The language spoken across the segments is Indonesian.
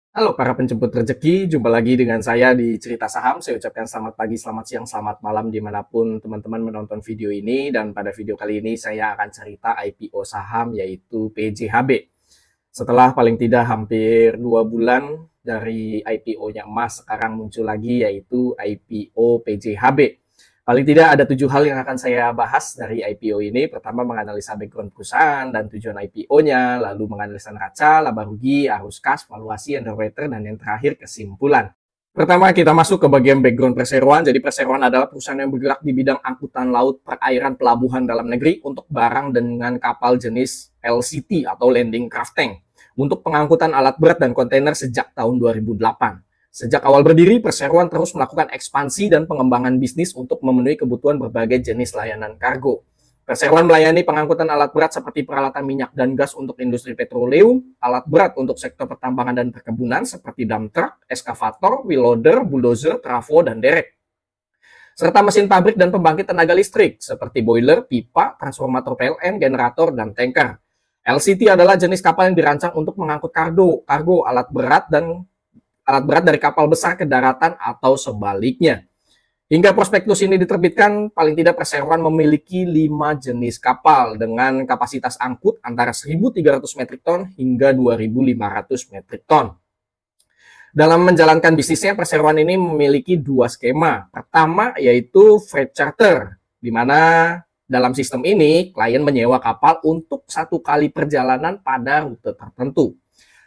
Halo para penjemput rezeki, jumpa lagi dengan saya di Cerita Saham. Saya ucapkan selamat pagi, selamat siang, selamat malam dimanapun teman-teman menonton video ini. Dan pada video kali ini saya akan cerita IPO saham yaitu PJHB. Setelah paling tidak hampir 2 bulan dari IPO-nya emas, sekarang muncul lagi yaitu IPO PJHB. Paling tidak ada 7 hal yang akan saya bahas dari IPO ini. Pertama, menganalisa background perusahaan dan tujuan IPO-nya, lalu menganalisa neraca, laba rugi, arus kas, valuasi, underwriter, dan yang terakhir kesimpulan. Pertama, kita masuk ke bagian background perseroan. Jadi perseroan adalah perusahaan yang bergerak di bidang angkutan laut, perairan, pelabuhan dalam negeri untuk barang dengan kapal jenis LCT atau Landing Craft Tank untuk pengangkutan alat berat dan kontainer sejak tahun 2008. Sejak awal berdiri, perseroan terus melakukan ekspansi dan pengembangan bisnis untuk memenuhi kebutuhan berbagai jenis layanan kargo. Perseroan melayani pengangkutan alat berat seperti peralatan minyak dan gas untuk industri petroleum, alat berat untuk sektor pertambangan dan perkebunan seperti dump truck, eskavator, wheel loader, bulldozer, trafo, dan derek. Serta mesin pabrik dan pembangkit tenaga listrik seperti boiler, pipa, transformator PLN, generator, dan tanker. LCT adalah jenis kapal yang dirancang untuk mengangkut kargo, alat berat dari kapal besar ke daratan atau sebaliknya. Hingga prospektus ini diterbitkan, paling tidak perseroan memiliki 5 jenis kapal dengan kapasitas angkut antara 1.300 metrik ton hingga 2.500 metrik ton. Dalam menjalankan bisnisnya, perseroan ini memiliki 2 skema. Pertama yaitu freight charter, di mana dalam sistem ini klien menyewa kapal untuk 1 kali perjalanan pada rute tertentu.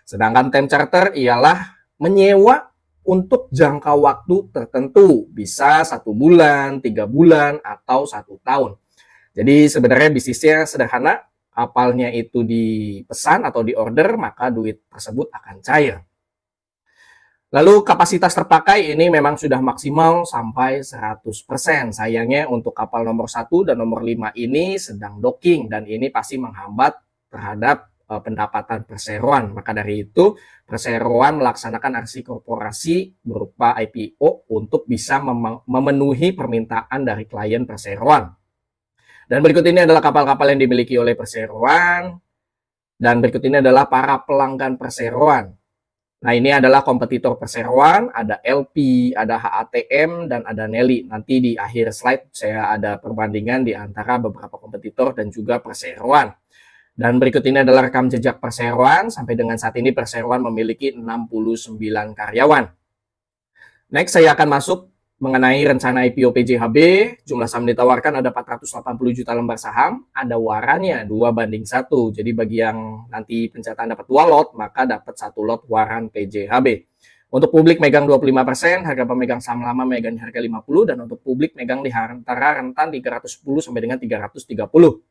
Sedangkan time charter ialah menyewa untuk jangka waktu tertentu, bisa 1 bulan, 3 bulan, atau 1 tahun. Jadi sebenarnya bisnisnya sederhana, kapalnya itu dipesan atau diorder, maka duit tersebut akan cair. Lalu kapasitas terpakai ini memang sudah maksimal sampai 100%. Sayangnya untuk kapal nomor 1 dan nomor 5 ini sedang docking dan ini pasti menghambat terhadap pendapatan perseroan. Maka dari itu perseroan melaksanakan aksi korporasi berupa IPO untuk bisa memenuhi permintaan dari klien perseroan. Dan berikut ini adalah kapal-kapal yang dimiliki oleh perseroan dan berikut ini adalah para pelanggan perseroan. Nah, ini adalah kompetitor perseroan, ada LP, ada HATM, dan ada Nelly. Nanti di akhir slide saya ada perbandingan di antara beberapa kompetitor dan juga perseroan. Dan berikut ini adalah rekam jejak perseroan. Sampai dengan saat ini perseroan memiliki 69 karyawan. Next, saya akan masuk mengenai rencana IPO PJHB. Jumlah saham ditawarkan ada 480 juta lembar saham, ada warannya 2:1. Jadi bagi yang nanti pencatatan dapat 2 lot, maka dapat 1 lot waran PJHB. Untuk publik megang 25%, harga pemegang saham lama megang harga 50, dan untuk publik megang di antara rentan 310 sampai dengan 330.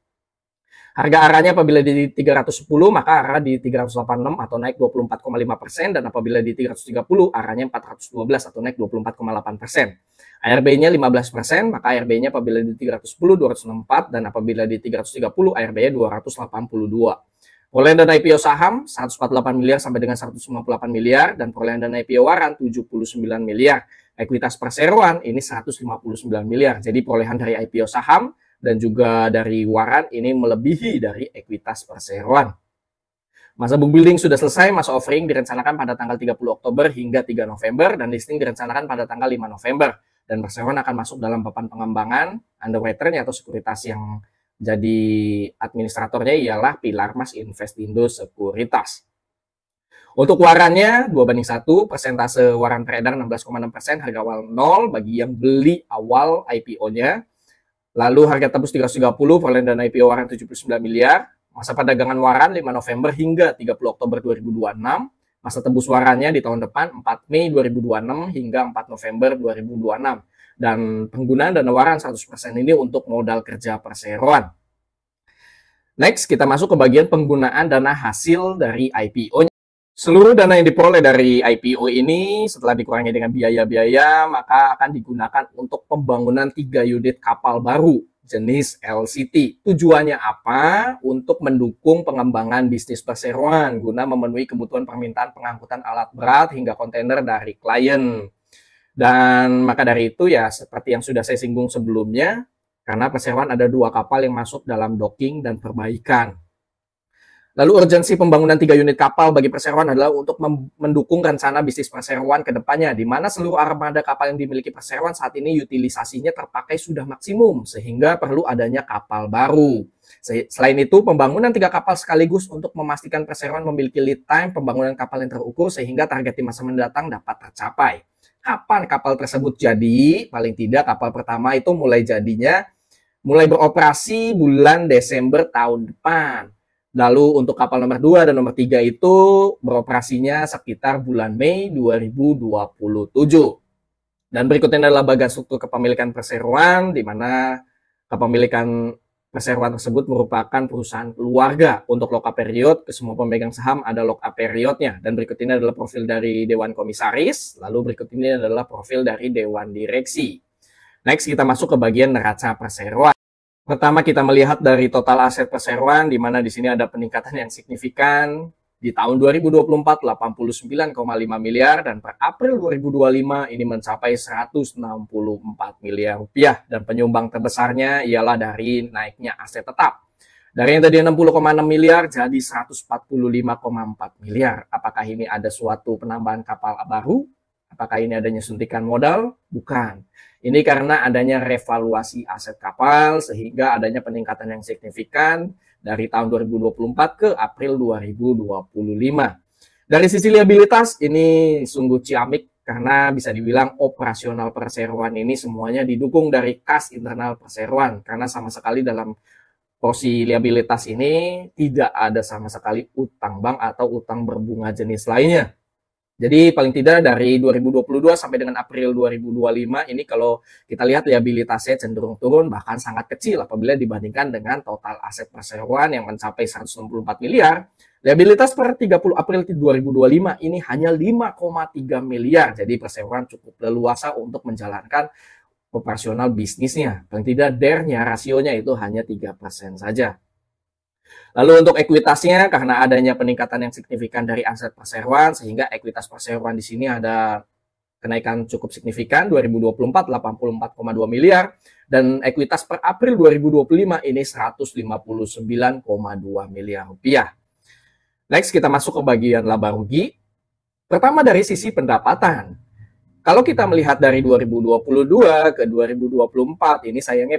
Harga arahnya apabila di 310 maka arah di 386 atau naik 24,5%, dan apabila di 330 arahnya 412 atau naik 24,8%. ARB-nya 15%, maka ARB-nya apabila di 310 264, dan apabila di 330 ARB-nya 282. Perolehan dana IPO saham 148 miliar sampai dengan 158 miliar, dan perolehan dana IPO waran 79 miliar. Ekuitas perseroan ini 159 miliar. Jadi perolehan dari IPO saham dan juga dari waran ini melebihi dari ekuitas perseroan. Masa book building sudah selesai, masa offering direncanakan pada tanggal 30 Oktober hingga 3 November, dan listing direncanakan pada tanggal 5 November. Dan perseroan akan masuk dalam papan pengembangan, underwriter-nya atau sekuritas yang jadi administratornya ialah Pilar Mas Investindo Sekuritas. Untuk warannya 2:1, persentase waran beredar 16,6%, harga awal 0 bagi yang beli awal IPO-nya. Lalu harga tebus 330, perolehan dana IPO waran 79 miliar. Masa perdagangan waran 5 November hingga 30 Oktober 2026. Masa tebus warannya di tahun depan 4 Mei 2026 hingga 4 November 2026. Dan penggunaan dana waran 100% ini untuk modal kerja perseroan. Next, kita masuk ke bagian penggunaan dana hasil dari IPO-nya. Seluruh dana yang diperoleh dari IPO ini setelah dikurangi dengan biaya-biaya maka akan digunakan untuk pembangunan 3 unit kapal baru jenis LCT. Tujuannya apa? Untuk mendukung pengembangan bisnis perseroan guna memenuhi kebutuhan permintaan pengangkutan alat berat hingga kontainer dari klien. Dan maka dari itu ya seperti yang sudah saya singgung sebelumnya, karena perseroan ada 2 kapal yang masuk dalam docking dan perbaikan. Lalu urgensi pembangunan 3 unit kapal bagi perseroan adalah untuk mendukung rencana bisnis perseroan ke depannya, di mana seluruh armada kapal yang dimiliki perseroan saat ini utilisasinya terpakai sudah maksimum, sehingga perlu adanya kapal baru. Selain itu, pembangunan 3 kapal sekaligus untuk memastikan perseroan memiliki lead time pembangunan kapal yang terukur sehingga target di masa mendatang dapat tercapai. Kapan kapal tersebut jadi? Paling tidak kapal pertama itu mulai beroperasi bulan Desember tahun depan. Lalu untuk kapal nomor 2 dan nomor 3 itu beroperasinya sekitar bulan Mei 2027. Dan berikutnya adalah bagian struktur kepemilikan perseroan, di mana kepemilikan perseroan tersebut merupakan perusahaan keluarga. Untuk lock-up period, ke semua pemegang saham ada lock-up periodnya. Dan berikut ini adalah profil dari Dewan Komisaris, lalu berikut ini adalah profil dari Dewan Direksi. Next, kita masuk ke bagian neraca perseroan. Pertama kita melihat dari total aset perseroan, di mana di sini ada peningkatan yang signifikan. Di tahun 2024 89,5 miliar dan per April 2025 ini mencapai 164 miliar rupiah. Dan penyumbang terbesarnya ialah dari naiknya aset tetap. Dari yang tadi 60,6 miliar jadi 145,4 miliar. Apakah ini ada suatu penambahan kapal baru? Apakah ini adanya suntikan modal? Bukan. Ini karena adanya revaluasi aset kapal sehingga adanya peningkatan yang signifikan dari tahun 2024 ke April 2025. Dari sisi liabilitas ini sungguh ciamik karena bisa dibilang operasional perseroan ini semuanya didukung dari kas internal perseroan karena sama sekali dalam porsi liabilitas ini tidak ada sama sekali utang bank atau utang berbunga jenis lainnya. Jadi paling tidak dari 2022 sampai dengan April 2025 ini kalau kita lihat liabilitasnya cenderung turun bahkan sangat kecil apabila dibandingkan dengan total aset perseroan yang mencapai 164 miliar. Liabilitas per 30 April 2025 ini hanya 5,3 miliar. Jadi perseroan cukup leluasa untuk menjalankan operasional bisnisnya. Paling tidak DER-nya, rasionya itu hanya 3% saja. Lalu untuk ekuitasnya karena adanya peningkatan yang signifikan dari aset perseroan sehingga ekuitas perseroan di sini ada kenaikan cukup signifikan 2024 84,2 miliar dan ekuitas per April 2025 ini 159,2 miliar rupiah. Next kita masuk ke bagian laba rugi. Pertama dari sisi pendapatan. Kalau kita melihat dari 2022 ke 2024, ini sayangnya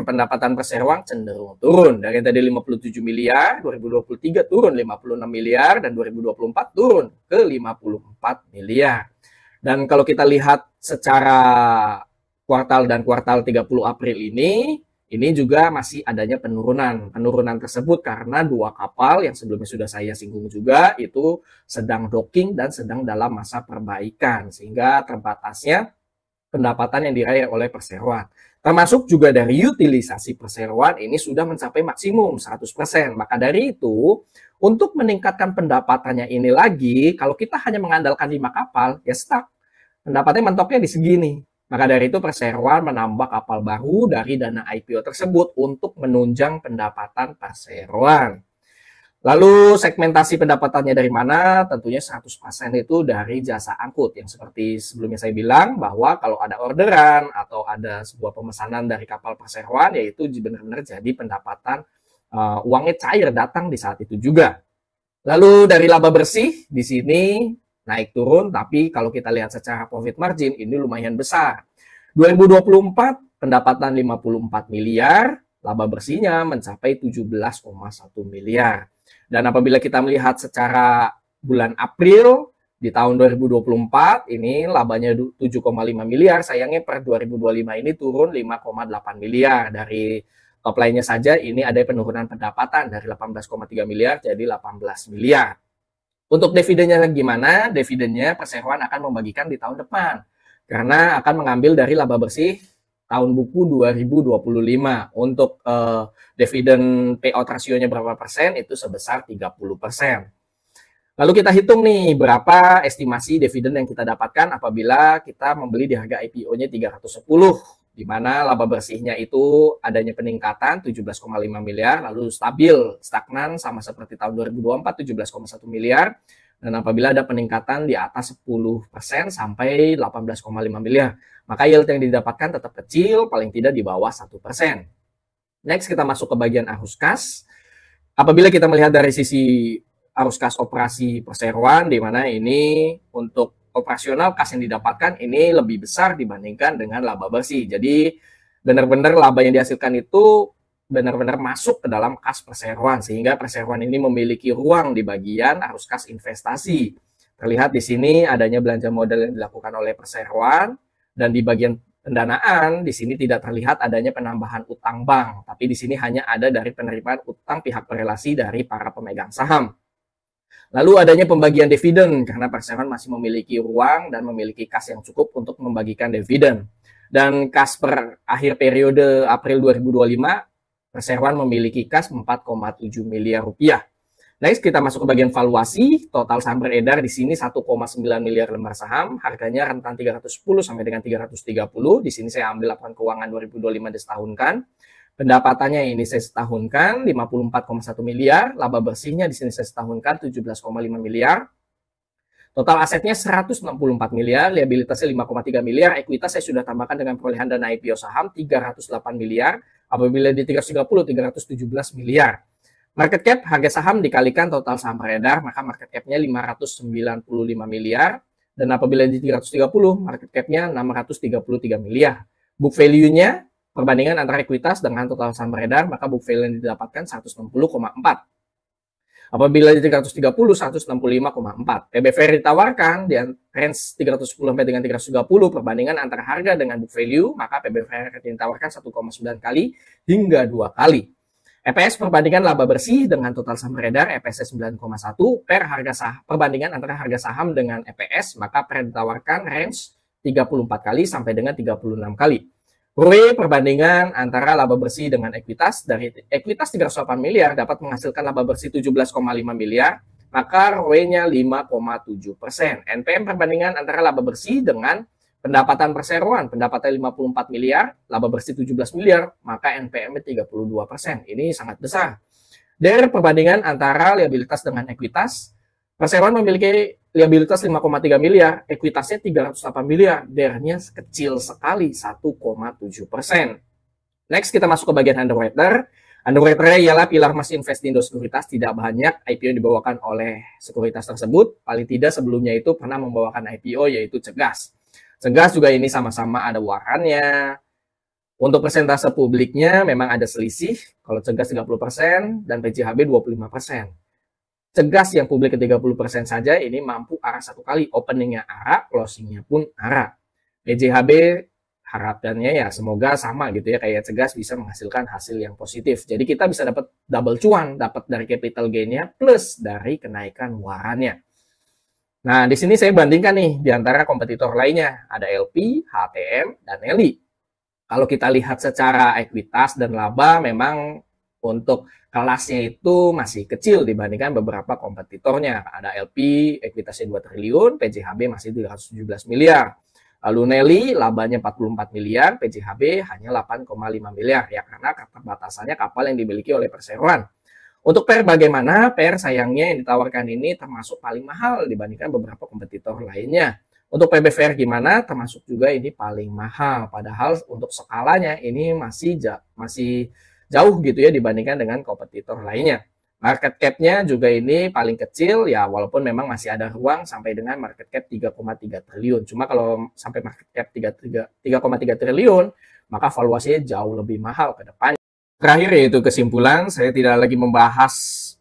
pendapatan perseroan cenderung turun. Dari tadi 57 miliar, 2023 turun 56 miliar, dan 2024 turun ke 54 miliar. Dan kalau kita lihat secara kuartal dan kuartal 30 April ini juga masih adanya penurunan. Penurunan tersebut karena 2 kapal yang sebelumnya sudah saya singgung juga itu sedang docking dan sedang dalam masa perbaikan. Sehingga terbatasnya pendapatan yang diraih oleh perseroan. Termasuk juga dari utilisasi perseroan ini sudah mencapai maksimum 100%. Maka dari itu, untuk meningkatkan pendapatannya ini lagi, kalau kita hanya mengandalkan 5 kapal, ya stuck. Pendapatnya mentoknya di segini. Maka dari itu perseroan menambah kapal baru dari dana IPO tersebut untuk menunjang pendapatan perseroan. Lalu segmentasi pendapatannya dari mana? Tentunya 100% itu dari jasa angkut. Yang seperti sebelumnya saya bilang bahwa kalau ada orderan atau ada sebuah pemesanan dari kapal perseroan yaitu benar-benar jadi pendapatan uangnya cair datang di saat itu juga. Lalu dari laba bersih di sini naik turun, tapi kalau kita lihat secara profit margin ini lumayan besar. 2024 pendapatan 54 miliar, laba bersihnya mencapai 17,1 miliar. Dan apabila kita melihat secara bulan April di tahun 2024 ini labanya 7,5 miliar, sayangnya per 2025 ini turun 5,8 miliar. Dari top line-nya saja ini ada penurunan pendapatan dari 18,3 miliar jadi 18 miliar. Untuk dividennya gimana? Dividennya perseroan akan membagikan di tahun depan. Karena akan mengambil dari laba bersih tahun buku 2025. Untuk dividen payout rasionya berapa persen? Itu sebesar 30%. Lalu kita hitung nih berapa estimasi dividen yang kita dapatkan apabila kita membeli di harga IPO-nya 310. Di mana laba bersihnya itu adanya peningkatan 17,5 miliar, lalu stabil, stagnan sama seperti tahun 2024 17,1 miliar, dan apabila ada peningkatan di atas 10% sampai 18,5 miliar, maka yield yang didapatkan tetap kecil, paling tidak di bawah 1%. Next kita masuk ke bagian arus kas. Apabila kita melihat dari sisi arus kas operasi perseroan, di mana ini untuk operasional kas yang didapatkan ini lebih besar dibandingkan dengan laba bersih. Jadi benar-benar laba yang dihasilkan itu benar-benar masuk ke dalam kas perseroan, sehingga perseroan ini memiliki ruang di bagian arus kas investasi. Terlihat di sini adanya belanja modal yang dilakukan oleh perseroan, dan di bagian pendanaan di sini tidak terlihat adanya penambahan utang bank, tapi di sini hanya ada dari penerimaan utang pihak berelasi dari para pemegang saham. Lalu adanya pembagian dividen karena perseroan masih memiliki ruang dan memiliki kas yang cukup untuk membagikan dividen. Dan kas per akhir periode April 2025, perseroan memiliki kas 4,7 miliar rupiah. Next, kita masuk ke bagian valuasi. Total saham beredar di sini 1,9 miliar lembar saham. Harganya rentan 310 sampai dengan 330. Di sini saya ambil laporan keuangan 2025 disetahunkan. Pendapatannya ini saya setahunkan 54,1 miliar. Laba bersihnya di sini saya setahunkan 17,5 miliar. Total asetnya 164 miliar, liabilitasnya 5,3 miliar, ekuitas saya sudah tambahkan dengan perolehan dana IPO saham 308 miliar, apabila di 330, 317 miliar. Market cap, harga saham dikalikan total saham beredar, maka market cap-nya 595 miliar, dan apabila di 330, market cap-nya 633 miliar. Book value-nya, perbandingan antara ekuitas dengan total saham beredar, maka book value yang didapatkan 160,4. Apabila di 330, 165,4. PB fair ditawarkan di range 310 sampai dengan 330, perbandingan antara harga dengan book value, maka PB fair ditawarkan 1,9 kali hingga 2 kali. EPS perbandingan laba bersih dengan total saham beredar, EPS 9,1 per harga saham, perbandingan antara harga saham dengan EPS, maka per ditawarkan range 34 kali sampai dengan 36 kali. ROE perbandingan antara laba bersih dengan ekuitas, dari ekuitas 308 miliar dapat menghasilkan laba bersih 17,5 miliar, maka ROE-nya 5,7%. NPM perbandingan antara laba bersih dengan pendapatan perseroan, pendapatan 54 miliar, laba bersih 17 miliar, maka NPM-nya 32%. Ini sangat besar. Dari perbandingan antara liabilitas dengan ekuitas, perseroan memiliki liabilitas 5,3 miliar, ekuitasnya 308 miliar, DER-nya kecil sekali, 1,7%. Next, kita masuk ke bagian underwriter. Underwriter ialah pilar emas invest di Indo Sekuritas, tidak banyak IPO yang dibawakan oleh sekuritas tersebut, paling tidak sebelumnya itu pernah membawakan IPO yaitu Cegas. Cegas juga ini sama-sama ada warannya. Untuk persentase publiknya memang ada selisih, kalau Cegas 30% dan PJHB 25%. Cegas yang publik ke 30% saja ini mampu arah satu kali, openingnya arah, closingnya pun arah. PJHB harapannya ya semoga sama gitu ya, kayak Cegas bisa menghasilkan hasil yang positif. Jadi kita bisa dapat double cuan, dapat dari capital gain-nya plus dari kenaikan warannya. Nah, di sini saya bandingkan nih di antara kompetitor lainnya, ada LP, HTM, dan LI. Kalau kita lihat secara ekuitas dan laba, memang untuk kelasnya itu masih kecil dibandingkan beberapa kompetitornya. Ada LP, ekuitasnya 2 triliun, PJHB masih 317 miliar. Lalu Nelly, labanya 44 miliar, PJHB hanya 8,5 miliar. Ya, karena keterbatasannya kapal yang dimiliki oleh perseroan. Untuk PER bagaimana? PER sayangnya yang ditawarkan ini termasuk paling mahal dibandingkan beberapa kompetitor lainnya. Untuk PB fair gimana? Termasuk juga ini paling mahal. Padahal untuk skalanya ini masih jauh gitu ya dibandingkan dengan kompetitor lainnya. Market cap-nya juga ini paling kecil ya, walaupun memang masih ada ruang sampai dengan market cap 3,3 triliun. Cuma kalau sampai market cap 3,3 triliun, maka valuasinya jauh lebih mahal ke depan. Terakhir yaitu kesimpulan, saya tidak lagi membahas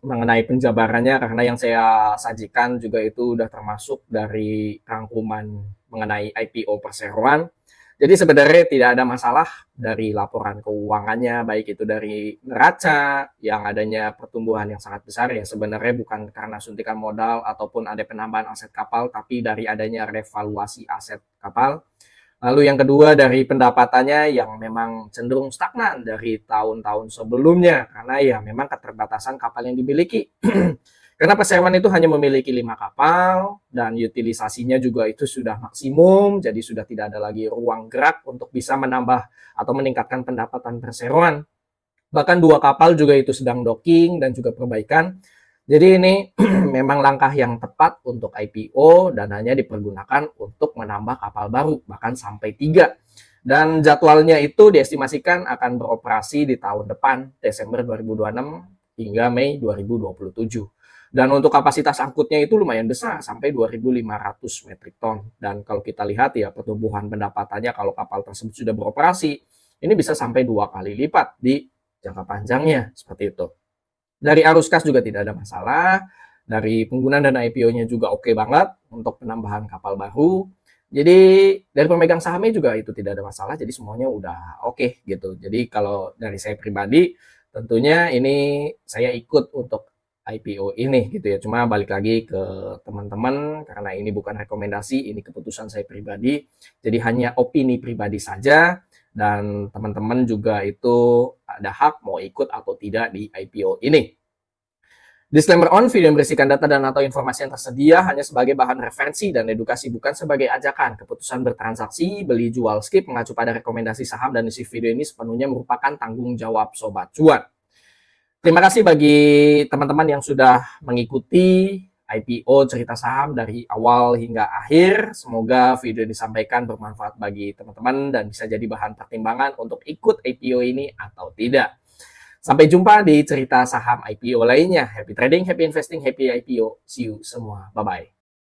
mengenai penjabarannya karena yang saya sajikan juga itu sudah termasuk dari rangkuman mengenai IPO perseroan. Jadi sebenarnya tidak ada masalah dari laporan keuangannya, baik itu dari neraca yang adanya pertumbuhan yang sangat besar yang sebenarnya bukan karena suntikan modal ataupun ada penambahan aset kapal, tapi dari adanya revaluasi aset kapal. Lalu yang kedua dari pendapatannya yang memang cenderung stagnan dari tahun-tahun sebelumnya karena ya memang keterbatasan kapal yang dimiliki. Karena perseroan itu hanya memiliki 5 kapal dan utilisasinya juga itu sudah maksimum, jadi sudah tidak ada lagi ruang gerak untuk bisa menambah atau meningkatkan pendapatan perseroan. Bahkan 2 kapal juga itu sedang docking dan juga perbaikan. Jadi ini memang langkah yang tepat untuk IPO dan hanya dipergunakan untuk menambah kapal baru, bahkan sampai 3. Dan jadwalnya itu diestimasikan akan beroperasi di tahun depan, Desember 2026, hingga Mei 2027. Dan untuk kapasitas angkutnya itu lumayan besar, sampai 2.500 metrik ton. Dan kalau kita lihat ya pertumbuhan pendapatannya kalau kapal tersebut sudah beroperasi, ini bisa sampai 2 kali lipat di jangka panjangnya, seperti itu. Dari arus kas juga tidak ada masalah, dari penggunaan dana IPO-nya juga oke banget untuk penambahan kapal baru. Jadi dari pemegang sahamnya juga itu tidak ada masalah, jadi semuanya udah oke gitu. Jadi kalau dari saya pribadi, tentunya ini saya ikut untuk IPO ini gitu ya. Cuma balik lagi ke teman-teman, karena ini bukan rekomendasi, ini keputusan saya pribadi. Jadi hanya opini pribadi saja, dan teman-teman juga itu ada hak mau ikut atau tidak di IPO ini. Disclaimer on, video yang berisikan data dan atau informasi yang tersedia hanya sebagai bahan referensi dan edukasi, bukan sebagai ajakan. Keputusan bertransaksi, beli, jual, skip, mengacu pada rekomendasi saham dan isi video ini sepenuhnya merupakan tanggung jawab Sobat Cuan. Terima kasih bagi teman-teman yang sudah mengikuti IPO cerita saham dari awal hingga akhir. Semoga video yang disampaikan bermanfaat bagi teman-teman dan bisa jadi bahan pertimbangan untuk ikut IPO ini atau tidak. Sampai jumpa di cerita saham IPO lainnya. Happy trading, happy investing, happy IPO. See you semua. Bye-bye.